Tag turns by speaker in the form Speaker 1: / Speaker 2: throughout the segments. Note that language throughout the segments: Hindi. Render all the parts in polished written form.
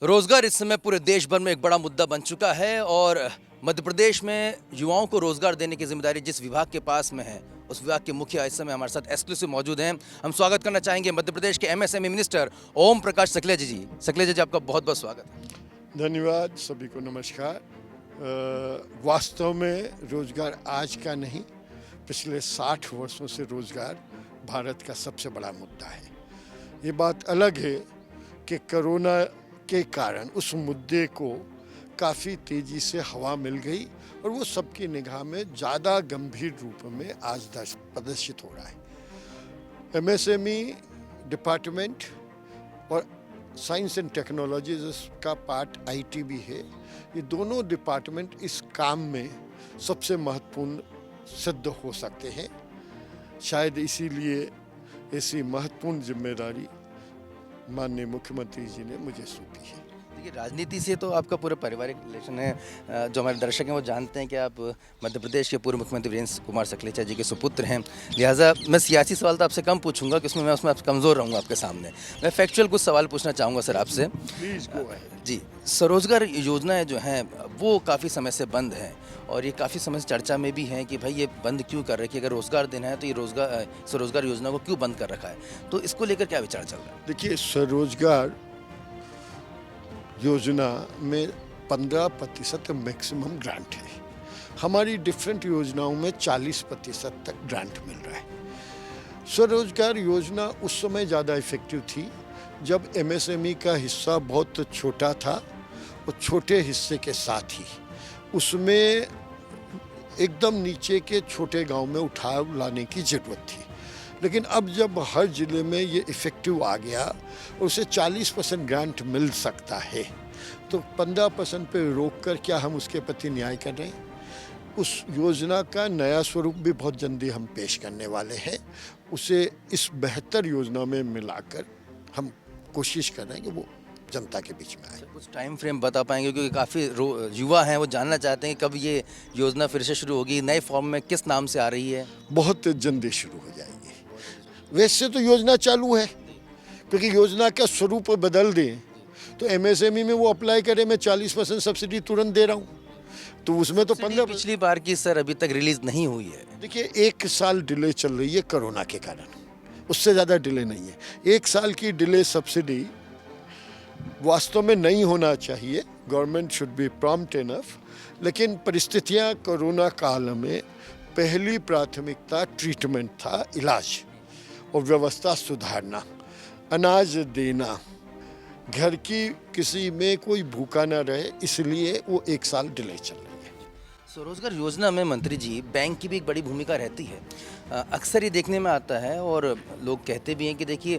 Speaker 1: रोजगार इस समय पूरे देश भर में एक बड़ा मुद्दा बन चुका है और मध्य प्रदेश में युवाओं को रोजगार देने की जिम्मेदारी जिस विभाग के पास में है उस विभाग के मुखिया इस समय हमारे साथ एक्सक्लूसिव मौजूद हैं। हम स्वागत करना चाहेंगे मध्य प्रदेश के एमएसएमई मिनिस्टर ओम प्रकाश सकलेजा जी। सकलेजा जी, आपका बहुत बहुत स्वागत है।
Speaker 2: धन्यवाद, सभी को नमस्कार। वास्तव में रोजगार आज का नहीं, पिछले 60 वर्षों से रोजगार भारत का सबसे बड़ा मुद्दा है। ये बात अलग है कि कोरोना के कारण उस मुद्दे को काफ़ी तेज़ी से हवा मिल गई और वो सबकी निगाह में ज़्यादा गंभीर रूप में आज प्रदर्शित हो रहा है। एमएसएमई डिपार्टमेंट और साइंस एंड टेक्नोलॉजी का पार्ट आईटी भी है। ये दोनों डिपार्टमेंट इस काम में सबसे महत्वपूर्ण सिद्ध हो सकते हैं। शायद इसीलिए ऐसी महत्वपूर्ण जिम्मेदारी माननीय मुख्यमंत्री जी ने मुझे सौंपी है।
Speaker 1: देखिए, राजनीति से तो आपका पूरा पारिवारिक रिलेशन है। जो हमारे दर्शक हैं वो जानते हैं कि आप मध्य प्रदेश के पूर्व मुख्यमंत्री वीरेंद्र कुमार सकलेचा जी के सुपुत्र हैं। लिहाजा मैं सियासी सवाल तो आपसे कम पूछूंगा कि उसमें मैं कमज़ोर रहूँगा आपके सामने। मैं फैक्चुअल कुछ सवाल पूछना चाहूँगा सर आपसे। जी, स्वरोजगार योजनाएं जो हैं वो काफ़ी समय से बंद हैं और ये काफ़ी समय से चर्चा में भी हैं कि भाई ये बंद क्यों कर रखी है। अगर रोज़गार देना है तो ये स्वरोजगार योजना को क्यों बंद कर रखा है, तो इसको लेकर क्या विचार चल रहा है?
Speaker 2: देखिए, स्वरोजगार योजना में 15% मैक्सिमम ग्रांट है। हमारी डिफरेंट योजनाओं में 40% तक ग्रांट मिल रहा है। स्वरोजगार योजना उस समय ज़्यादा इफेक्टिव थी जब एमएसएमई का हिस्सा बहुत छोटा था और छोटे हिस्से के साथ ही उसमें एकदम नीचे के छोटे गांव में उठाव लाने की ज़रूरत थी। लेकिन अब जब हर ज़िले में ये इफ़ेक्टिव आ गया और उसे 40% ग्रांट मिल सकता है तो 15% पे रोक कर क्या हम उसके प्रति न्याय कर रहे हैं? उस योजना का नया स्वरूप भी बहुत जल्दी हम पेश करने वाले हैं। उसे इस बेहतर योजना में मिलाकर हम कोशिश कर रहे हैं कि वो जनता के बीच में आए।
Speaker 1: कुछ टाइम फ्रेम बता पाएंगे, क्योंकि काफ़ी युवा हैं वो जानना चाहते हैं कि कब ये योजना फिर से शुरू होगी, नए फॉर्म में किस नाम से आ रही है?
Speaker 2: बहुत जल्दी शुरू हो जाएगी। वैसे तो योजना चालू है, क्योंकि योजना का स्वरूप बदल दें तो एमएसएमई में वो अप्लाई करे, मैं 40% सब्सिडी तुरंत दे रहा हूँ, तो उसमें तो 15।
Speaker 1: पिछली बार की सर अभी तक रिलीज नहीं हुई है।
Speaker 2: देखिए, 1 साल डिले चल रही है कोरोना के कारण, उससे ज़्यादा डिले नहीं है। 1 साल की डिले सब्सिडी वास्तव में नहीं होना चाहिए, government should be prompt enough, लेकिन परिस्थितियां कोरोना काल में पहली प्राथमिकता ट्रीटमेंट था, इलाज और व्यवस्था सुधारना, अनाज देना, घर की किसी में कोई भूखा ना रहे, इसलिए वो 1 साल डिले चल रही है।
Speaker 1: स्वरोजगार योजना में मंत्री जी बैंक की भी एक बड़ी भूमिका रहती है। अक्सर ये देखने में आता है और लोग कहते भी हैं कि देखिए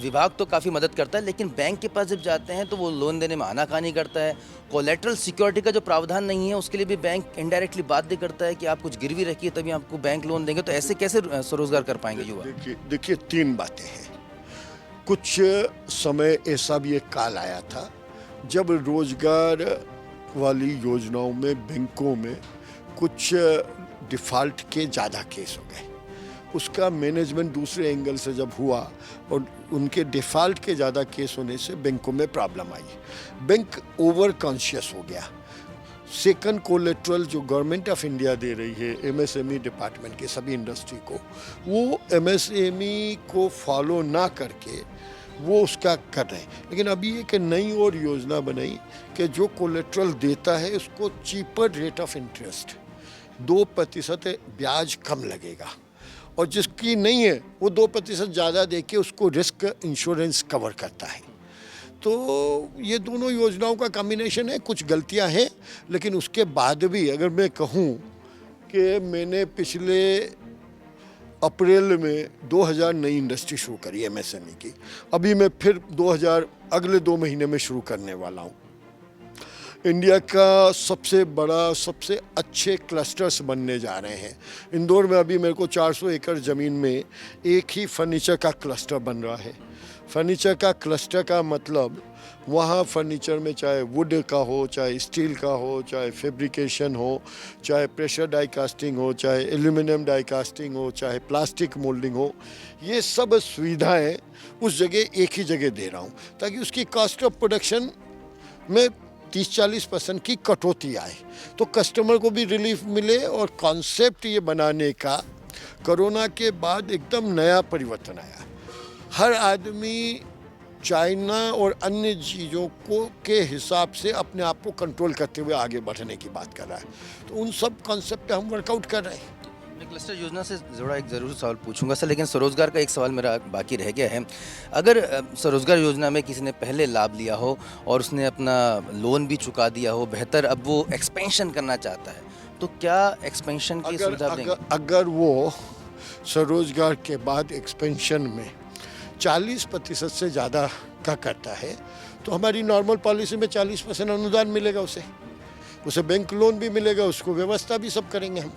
Speaker 1: विभाग तो काफ़ी मदद करता है, लेकिन बैंक के पास जब जाते हैं तो वो लोन देने में आनाकानी करता है। कोलेटरल सिक्योरिटी का जो प्रावधान नहीं है उसके लिए भी बैंक इनडायरेक्टली बाध्य करता है कि आप कुछ गिरवी रखिए तभी आपको बैंक लोन देंगे। तो ऐसे कैसे स्वरोजगार कर पाएंगे युवा?
Speaker 2: देखिए 3 बातें हैं। कुछ समय ऐसा भी एक काल आया था जब रोजगार वाली योजनाओं में बैंकों में कुछ डिफ़ॉल्ट के ज़्यादा केस हो गए। उसका मैनेजमेंट दूसरे एंगल से जब हुआ और उनके डिफ़ॉल्ट के ज़्यादा केस होने से बैंकों में प्रॉब्लम आई, बैंक ओवर कॉन्शियस हो गया। सेकंड कोलेट्रल जो गवर्नमेंट ऑफ इंडिया दे रही है एमएसएमई डिपार्टमेंट के सभी इंडस्ट्री को, वो एमएसएमई को फॉलो ना करके वो उसका कर रहे हैं। लेकिन अभी एक नई और योजना बनाई कि जो कोलेट्रल देता है उसको चीपर रेट ऑफ इंटरेस्ट 2% ब्याज कम लगेगा और जिसकी नहीं है वो 2% ज़्यादा दे के उसको रिस्क इंश्योरेंस कवर करता है। तो ये दोनों योजनाओं का कॉम्बिनेशन है। कुछ गलतियां हैं, लेकिन उसके बाद भी अगर मैं कहूँ कि मैंने पिछले अप्रैल में 2000 नई इंडस्ट्री शुरू करी एमएसएमई की, अभी मैं फिर 2000 अगले 2 महीने में शुरू करने वाला हूँ। इंडिया का सबसे बड़ा, सबसे अच्छे क्लस्टर्स बनने जा रहे हैं। इंदौर में अभी मेरे को 400 एकड़ ज़मीन में एक ही फर्नीचर का क्लस्टर बन रहा है। फर्नीचर का क्लस्टर का मतलब वहाँ फर्नीचर में चाहे वुड का हो, चाहे स्टील का हो, चाहे फैब्रिकेशन हो, चाहे प्रेशर डाई कास्टिंग हो, चाहे एल्यूमिनियम डाई कास्टिंग हो, चाहे प्लास्टिक मोल्डिंग हो, ये सब सुविधाएं उस जगह एक ही जगह दे रहा हूँ ताकि उसकी कॉस्ट ऑफ प्रोडक्शन में 30-40% की कटौती आए, तो कस्टमर को भी रिलीफ मिले। और कॉन्सेप्ट ये बनाने का कोरोना के बाद एकदम नया परिवर्तन आया। हर आदमी चाइना और अन्य चीज़ों को के हिसाब से अपने आप को कंट्रोल करते हुए आगे बढ़ने की बात कर रहा है, तो उन सब कॉन्सेप्ट पे हम वर्कआउट कर रहे हैं।
Speaker 1: मैं क्लस्टर योजना से जुड़ा एक ज़रूर सवाल पूछूंगा सर, लेकिन स्वरोजगार का एक सवाल मेरा बाकी रह गया है। अगर स्वरोजगार योजना में किसी ने पहले लाभ लिया हो और उसने अपना लोन भी चुका दिया हो, बेहतर अब वो एक्सपेंशन करना चाहता है, तो क्या एक्सपेंशन की सुविधा देंगे?
Speaker 2: अगर वो स्वरोजगार के बाद एक्सपेंशन में 40% से ज़्यादा का करता है तो हमारी नॉर्मल पॉलिसी में 40% अनुदान मिलेगा, उसे बैंक लोन भी मिलेगा, उसको व्यवस्था भी सब करेंगे हम।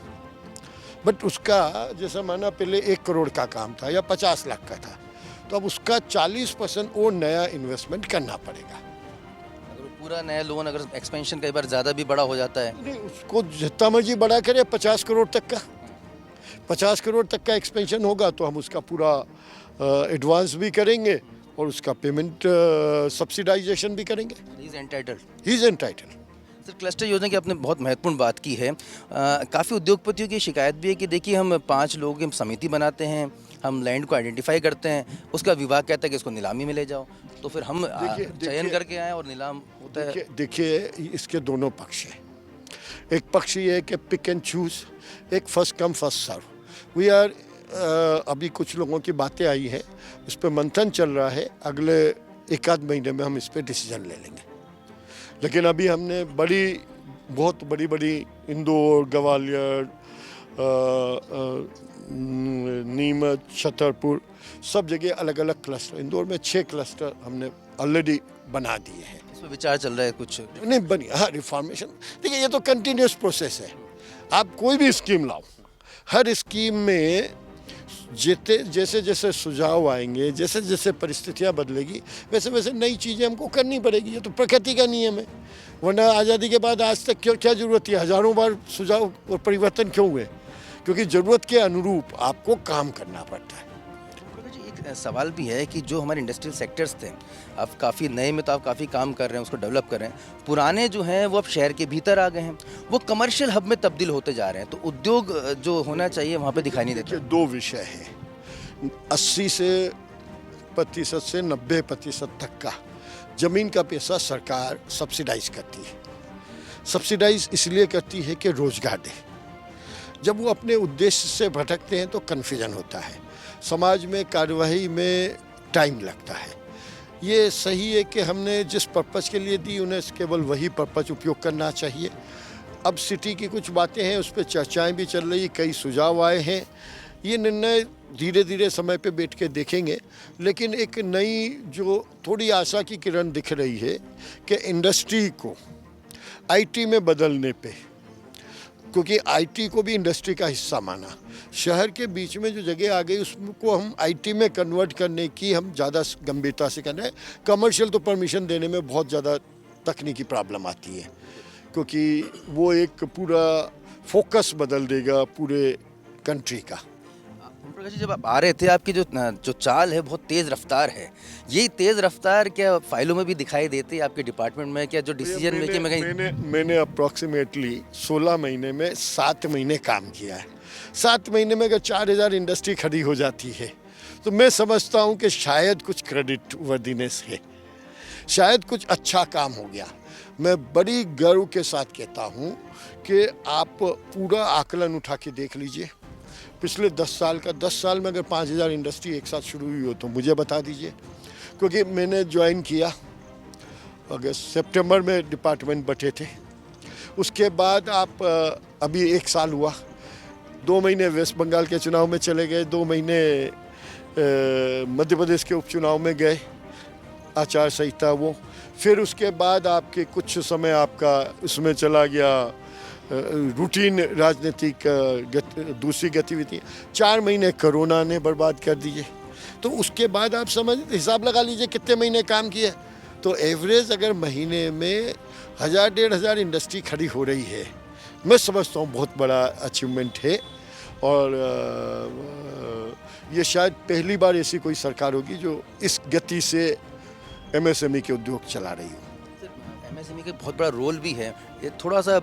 Speaker 2: बट उसका जैसा माना पहले 1 करोड़ का काम था या 50 लाख का था, तो अब उसका 40% और नया इन्वेस्टमेंट करना पड़ेगा।
Speaker 1: अगर वो पूरा नया लोन, अगर एक्सपेंशन कई बार ज़्यादा भी बड़ा हो जाता है,
Speaker 2: नहीं, उसको जितना मर्जी बड़ा करे, 50 करोड़ तक का 50 करोड़ तक का एक्सपेंशन होगा तो हम उसका पूरा एडवांस भी करेंगे और उसका पेमेंट सब्सिडाइजेशन भी करेंगे।
Speaker 1: He is entitled.
Speaker 2: He is entitled.
Speaker 1: Sir, cluster योजना की आपने बहुत महत्वपूर्ण बात की है। काफ़ी उद्योगपतियों की शिकायत भी है कि देखिए, हम 5 लोगों की हम समिति बनाते हैं, हम लैंड को आइडेंटिफाई करते हैं, उसका विभाग कहता है कि इसको नीलामी में ले जाओ, तो फिर हम चयन करके आए और नीलाम होता है।
Speaker 2: देखिए, इसके दोनों पक्ष हैं। एक पक्ष ये है कि पिक एंड चूज, एक first come first serve. We are अभी कुछ लोगों की बातें आई हैं, उस पर मंथन चल रहा है, अगले 1-आध महीने में हम इस पर डिसीजन ले लेंगे। लेकिन अभी हमने बहुत बड़ी इंदौर, ग्वालियर, नीमच, छतरपुर, सब जगह अलग अलग क्लस्टर, इंदौर में 6 क्लस्टर हमने ऑलरेडी बना दिए हैं।
Speaker 1: इसमें विचार चल रहा है कुछ
Speaker 2: नहीं बनी, हाँ, रिफॉर्मेशन। देखिए, ये तो कंटिन्यूस प्रोसेस है। आप कोई भी स्कीम लाओ, हर स्कीम में जैसे जैसे सुझाव आएंगे, जैसे जैसे परिस्थितियां बदलेगी, वैसे वैसे नई चीज़ें हमको करनी पड़ेगी। ये तो प्रकृति का नियम है, वरना आज़ादी के बाद आज तक क्या ज़रूरत थी? हज़ारों बार सुझाव और परिवर्तन क्यों हुए? क्योंकि ज़रूरत के अनुरूप आपको काम करना पड़ता है।
Speaker 1: एक सवाल भी है कि जो हमारे इंडस्ट्रियल सेक्टर्स थे, आप काफ़ी नए में तो आप काफ़ी काम कर रहे हैं, उसको डेवलप कर रहे हैं, पुराने जो हैं वो अब शहर के भीतर आ गए हैं, वो कमर्शियल हब में तब्दील होते जा रहे हैं, तो उद्योग जो होना चाहिए वहाँ पे दिखाई नहीं देता।
Speaker 2: 2 विषय हैं। 80% से 90% तक का ज़मीन का पैसा सरकार सब्सिडाइज करती है। सब्सिडाइज इसलिए करती है कि रोज़गार दे। जब वो अपने उद्देश्य से भटकते हैं तो कन्फ्यूजन होता है, समाज में कार्यवाही में टाइम लगता है। ये सही है कि हमने जिस पर्पज़ के लिए दी, उन्हें केवल वही पर्पज़ उपयोग करना चाहिए। अब सिटी की कुछ बातें हैं, उस पर चर्चाएं भी चल रही, कई सुझाव आए हैं। ये निर्णय धीरे धीरे समय पे बैठ के देखेंगे, लेकिन एक नई जो थोड़ी आशा की किरण दिख रही है कि इंडस्ट्री को आईटी में बदलने पे, क्योंकि आईटी को भी इंडस्ट्री का हिस्सा माना, शहर के बीच में जो जगह आ गई उसको हम आईटी में कन्वर्ट करने की हम ज़्यादा गंभीरता से कर रहे हैं। कमर्शियल तो परमिशन देने में बहुत ज़्यादा तकनीकी प्रॉब्लम आती है, क्योंकि वो एक पूरा फोकस बदल देगा पूरे कंट्री का।
Speaker 1: प्रकाश जी, जब आप आ रहे थे, आपकी जो चाल है बहुत तेज़ रफ्तार है, यही तेज़ रफ्तार क्या फाइलों में भी दिखाई देती है आपके डिपार्टमेंट में? क्या जो डिसीजन मेकिंग में कहीं
Speaker 2: मैंने अप्रॉक्सीमेटली 16 महीने में 7 महीने काम किया है। 7 महीने में अगर 4000 इंडस्ट्री खड़ी हो जाती है तो मैं समझता हूँ कि शायद कुछ क्रेडिट वर्दीनेस है, शायद कुछ अच्छा काम हो गया। मैं बड़ी गर्व के साथ कहता हूँ कि आप पूरा आकलन उठा के देख लीजिए, पिछले 10 साल में अगर 5000 इंडस्ट्री एक साथ शुरू हुई हो तो मुझे बता दीजिए, क्योंकि मैंने ज्वाइन किया अगस्त सितंबर में, डिपार्टमेंट बटे थे। उसके बाद आप अभी 1 साल हुआ, 2 महीने वेस्ट बंगाल के चुनाव में चले गए, 2 महीने मध्य प्रदेश के उपचुनाव में गए, आचार संहिता वो, फिर उसके बाद आपके कुछ समय आपका उसमें चला गया रूटीन राजनीतिक दूसरी गतिविधि। 4 महीने कोरोना ने बर्बाद कर दिए, तो उसके बाद आप समझ हिसाब लगा लीजिए कितने महीने काम किए। तो एवरेज अगर महीने में 1000-1500 इंडस्ट्री खड़ी हो रही है, मैं समझता हूँ बहुत बड़ा अचीवमेंट है। और ये शायद पहली बार ऐसी कोई सरकार होगी जो इस गति से एमएसएमई के उद्योग चला रही हो।
Speaker 1: एमएसएमई का बहुत बड़ा रोल भी है, ये थोड़ा सा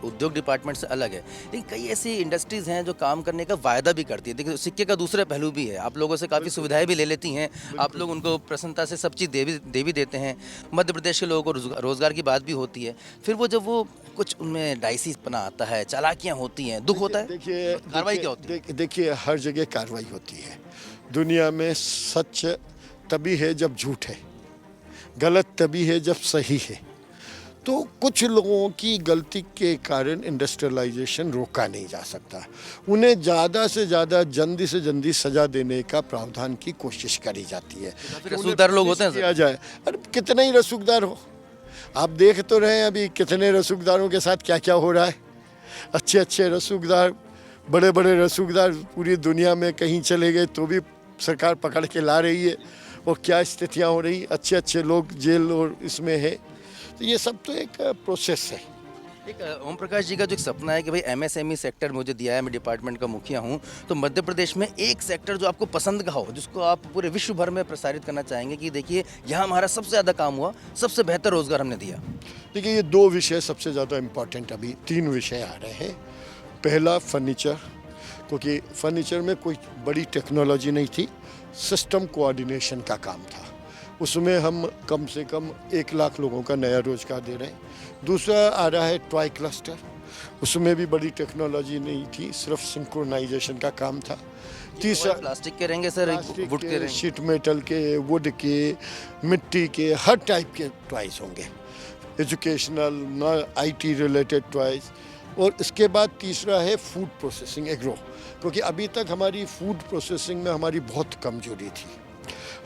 Speaker 1: उद्योग डिपार्टमेंट से अलग है, लेकिन कई ऐसी इंडस्ट्रीज़ हैं जो काम करने का वायदा भी करती है। देखिए सिक्के का दूसरा पहलू भी है, आप लोगों से काफ़ी सुविधाएं भी ले लेती हैं, आप लोग उनको प्रसन्नता से सब चीज़ दे भी देते हैं। मध्य प्रदेश के लोगों को रोज़गार की बात भी होती है, फिर वो जब वो कुछ उनमें डाइसीपना आता है, चालाकियाँ होती हैं, दुख होता है।
Speaker 2: देखिए
Speaker 1: कार्रवाई क्या होती है?
Speaker 2: देखिए हर जगह कार्रवाई होती है। दुनिया में सच तभी है जब झूठ है, गलत तभी है जब सही है। तो कुछ लोगों की गलती के कारण इंडस्ट्रियलाइजेशन रोका नहीं जा सकता। उन्हें ज़्यादा से ज़्यादा जल्दी से जल्दी सज़ा देने का प्रावधान की कोशिश करी जाती है।
Speaker 1: रसूखदार लोग होते हैं सर।
Speaker 2: किया जाए, अरे कितने ही रसूखदार हो, आप देख तो रहे हैं अभी कितने रसूखदारों के साथ क्या क्या हो रहा है। अच्छे अच्छे रसूखदार, बड़े बड़े रसूखदार पूरी दुनिया में कहीं चले गए तो भी सरकार पकड़ के ला रही है। और क्या स्थितियाँ हो रही, अच्छे अच्छे लोग जेल और इसमें है। तो ये सब तो एक प्रोसेस है।
Speaker 1: एक ओम प्रकाश जी का जो एक सपना है कि भाई एमएसएमई सेक्टर मुझे दिया है, मैं डिपार्टमेंट का मुखिया हूँ, तो मध्य प्रदेश में एक सेक्टर जो आपको पसंद का हो, जिसको आप पूरे विश्व भर में प्रसारित करना चाहेंगे कि देखिए यहाँ हमारा सबसे ज़्यादा काम हुआ, सबसे बेहतर रोजगार हमने दिया।
Speaker 2: देखिए ये 2 विषय सबसे ज़्यादा इम्पोर्टेंट, अभी 3 विषय आ रहे हैं। पहला फर्नीचर, क्योंकि फर्नीचर में कोई बड़ी टेक्नोलॉजी नहीं थी, सिस्टम कोऑर्डिनेशन का काम था। उसमें हम कम से कम 1 लाख लोगों का नया रोजगार दे रहे हैं। दूसरा आ रहा है टॉय क्लस्टर, उसमें भी बड़ी टेक्नोलॉजी नहीं थी, सिर्फ सिंक्रोनाइजेशन का काम था। तीसरा
Speaker 1: प्लास्टिक के रहेंगे सर, वुड के रहेंगे,
Speaker 2: शीट मेटल के, वुड के, मिट्टी के, हर टाइप के टॉयज होंगे, एजुकेशनल, आईटी रिलेटेड टॉयज। और इसके बाद तीसरा है फूड प्रोसेसिंग, एग्रो, क्योंकि अभी तक हमारी फूड प्रोसेसिंग में हमारी बहुत कमजोरी थी।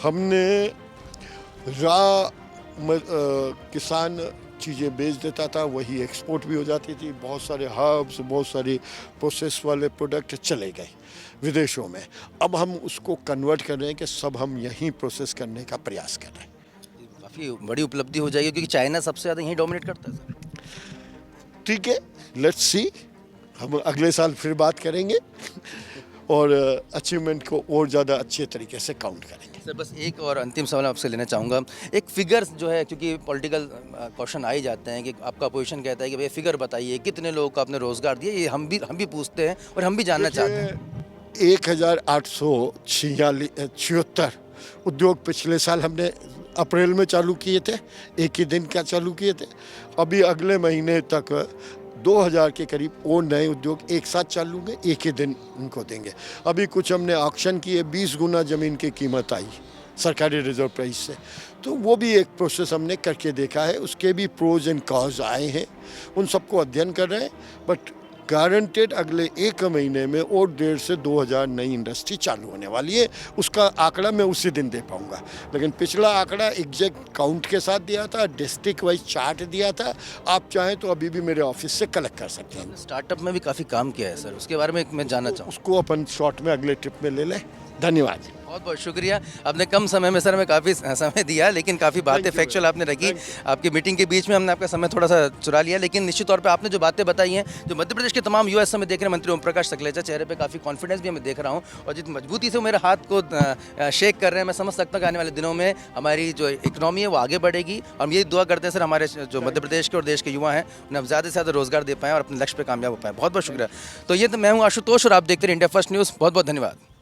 Speaker 2: हमने किसान चीज़ें बेच देता था, वही एक्सपोर्ट भी हो जाती थी। बहुत सारे हर्ब्स, बहुत सारे प्रोसेस वाले प्रोडक्ट चले गए विदेशों में। अब हम उसको कन्वर्ट कर रहे हैं कि सब हम यहीं प्रोसेस करने का प्रयास कर रहे हैं।
Speaker 1: काफ़ी बड़ी उपलब्धि हो जाएगी क्योंकि चाइना सबसे ज़्यादा यहीं डोमिनेट करता है सर।
Speaker 2: ठीक है, लेट्स सी, हम अगले साल फिर बात करेंगे और अचीवमेंट को और ज़्यादा अच्छे तरीके से काउंट करेंगे।
Speaker 1: सर बस एक और अंतिम सवाल आपसे लेना चाहूँगा, एक फिगर्स जो है, क्योंकि पॉलिटिकल क्वेश्चन आ ही जाते हैं कि आपका अपोजिशन कहता है कि भाई फिगर बताइए कितने लोगों को आपने रोजगार दिया, ये हम भी पूछते हैं और हम भी जानना चाहते हैं।
Speaker 2: 1876 उद्योग पिछले साल हमने अप्रैल में चालू किए थे, एक ही दिन का चालू किए थे। अभी अगले महीने तक 2000 के करीब और नए उद्योग एक साथ चालू होंगे, एक ही दिन उनको देंगे। अभी कुछ हमने ऑक्शन किए, 20 गुना ज़मीन की कीमत आई सरकारी रिजर्व प्राइस से, तो वो भी एक प्रोसेस हमने करके देखा है। उसके भी प्रोज एंड कॉज आए हैं, उन सबको अध्ययन कर रहे हैं। बट गारंटेड अगले 1 महीने में और 1.5 से 2000 नई इंडस्ट्री चालू होने वाली है। उसका आंकड़ा मैं उसी दिन दे पाऊंगा, लेकिन पिछला आंकड़ा एग्जैक्ट काउंट के साथ दिया था, डिस्ट्रिक्ट वाइज चार्ट दिया था। आप चाहें तो अभी भी मेरे ऑफिस से कलेक्ट कर सकते हैं।
Speaker 1: स्टार्टअप में भी काफ़ी काम किया है सर, उसके बारे में मैं जानना चाहूँ।
Speaker 2: उसको अपन शॉर्ट में अगले ट्रिप में ले लें। धन्यवाद।
Speaker 1: बहुत बहुत शुक्रिया, आपने कम समय में सर हमें काफ़ी समय दिया, लेकिन काफ़ी बातें फैक्चुअल आपने रखी। आपकी मीटिंग के बीच में हमने आपका समय थोड़ा सा चुरा लिया, लेकिन निश्चित तौर पे आपने जो बातें बताई हैं, जो मध्य प्रदेश के तमाम युवा इस समय देख रहे हैं, मंत्री ओम प्रकाश सकलेचा, चेहरे पे काफ़ी कॉन्फिडेंस भी मैं देख रहा हूँ और जितनी मजबूती से वो मेरे हाथ को शेक कर रहे हैं, मैं समझ सकता हूँ कि आने वाले दिनों में हमारी जो इकनॉमी है वो आगे बढ़ेगी। हम यही दुआ करते हैं सर हमारे जो मध्य प्रदेश के और देश के युवा हैं उन्हें हम ज़्यादा से ज़्यादा रोजगार दे पाएँ और अपने लक्ष्य पर कामयाब हो पाएँ। बहुत बहुत शुक्रिया। तो ये तो मैं हूँ आशुतोष और आप देखते रहे इंडिया फर्स्ट न्यूज़। बहुत बहुत धन्यवाद।